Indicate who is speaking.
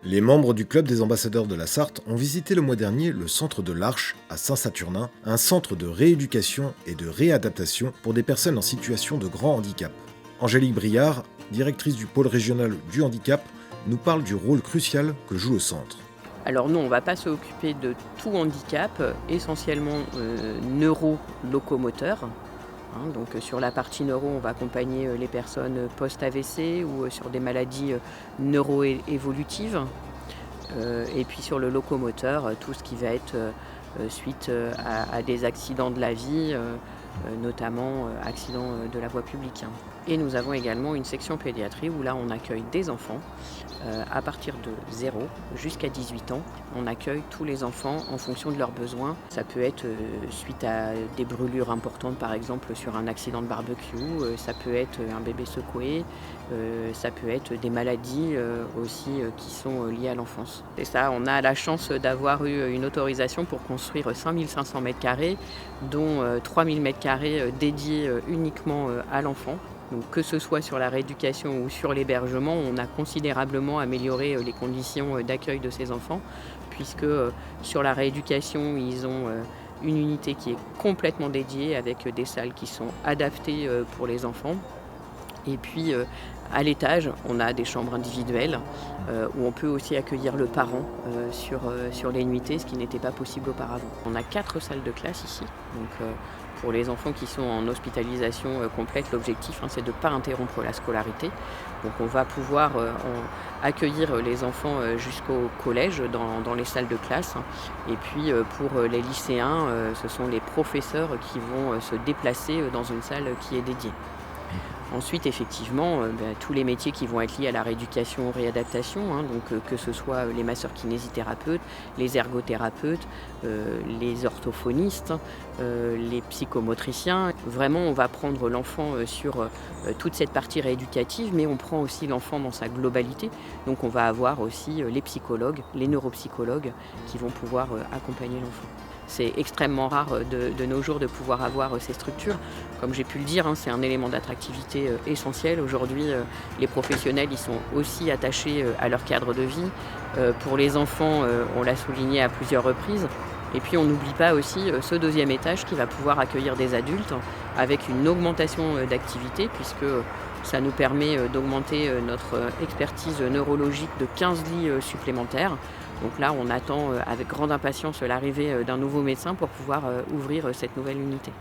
Speaker 1: Les membres du Club des ambassadeurs de la Sarthe ont visité le mois dernier le centre de l'Arche à Saint-Saturnin, un centre de rééducation et de réadaptation pour des personnes en situation de grand handicap. Angélique Briard, directrice du pôle régional du handicap, nous parle du rôle crucial que joue le centre.
Speaker 2: Alors nous, on ne va pas s'occuper de tout handicap, essentiellement neuro-locomoteur. Donc sur la partie neuro, on va accompagner les personnes post-AVC ou sur des maladies neuro-évolutives. Et puis sur le locomoteur, tout ce qui va être suite à des accidents de la vie, notamment accidents de la voie publique. Et nous avons également une section pédiatrie où là on accueille des enfants à partir de 0 jusqu'à 18 ans. On accueille tous les enfants en fonction de leurs besoins. Ça peut être suite à des brûlures importantes, par exemple sur un accident de barbecue, ça peut être un bébé secoué, ça peut être des maladies aussi qui sont liées à l'enfance. Et ça, on a la chance d'avoir eu une autorisation pour construire 5500 m², dont 3000 m² dédiés uniquement à l'enfant. Donc, que ce soit sur la rééducation ou sur l'hébergement, on a considérablement amélioré les conditions d'accueil de ces enfants, puisque sur la rééducation, ils ont une unité qui est complètement dédiée avec des salles qui sont adaptées pour les enfants. Et puis à l'étage, on a des chambres individuelles où on peut aussi accueillir le parent sur les nuitées, ce qui n'était pas possible auparavant. On a 4 salles de classe ici. Donc, pour les enfants qui sont en hospitalisation complète, l'objectif c'est de ne pas interrompre la scolarité. Donc on va pouvoir accueillir les enfants jusqu'au collège dans les salles de classe. Et puis pour les lycéens, ce sont les professeurs qui vont se déplacer dans une salle qui est dédiée. Ensuite, effectivement, tous les métiers qui vont être liés à la rééducation, réadaptation, donc que ce soit les masseurs kinésithérapeutes, les ergothérapeutes, les orthophonistes, les psychomotriciens. Vraiment, on va prendre l'enfant sur toute cette partie rééducative, mais on prend aussi l'enfant dans sa globalité. Donc on va avoir aussi les psychologues, les neuropsychologues qui vont pouvoir accompagner l'enfant. C'est extrêmement rare de nos jours de pouvoir avoir ces structures. Comme j'ai pu le dire, c'est un élément d'attractivité essentiel. Aujourd'hui, les professionnels ils sont aussi attachés à leur cadre de vie. Pour les enfants, on l'a souligné à plusieurs reprises. Et puis on n'oublie pas aussi ce deuxième étage qui va pouvoir accueillir des adultes avec une augmentation d'activité, puisque ça nous permet d'augmenter notre expertise neurologique de 15 lits supplémentaires. Donc là, on attend avec grande impatience l'arrivée d'un nouveau médecin pour pouvoir ouvrir cette nouvelle unité.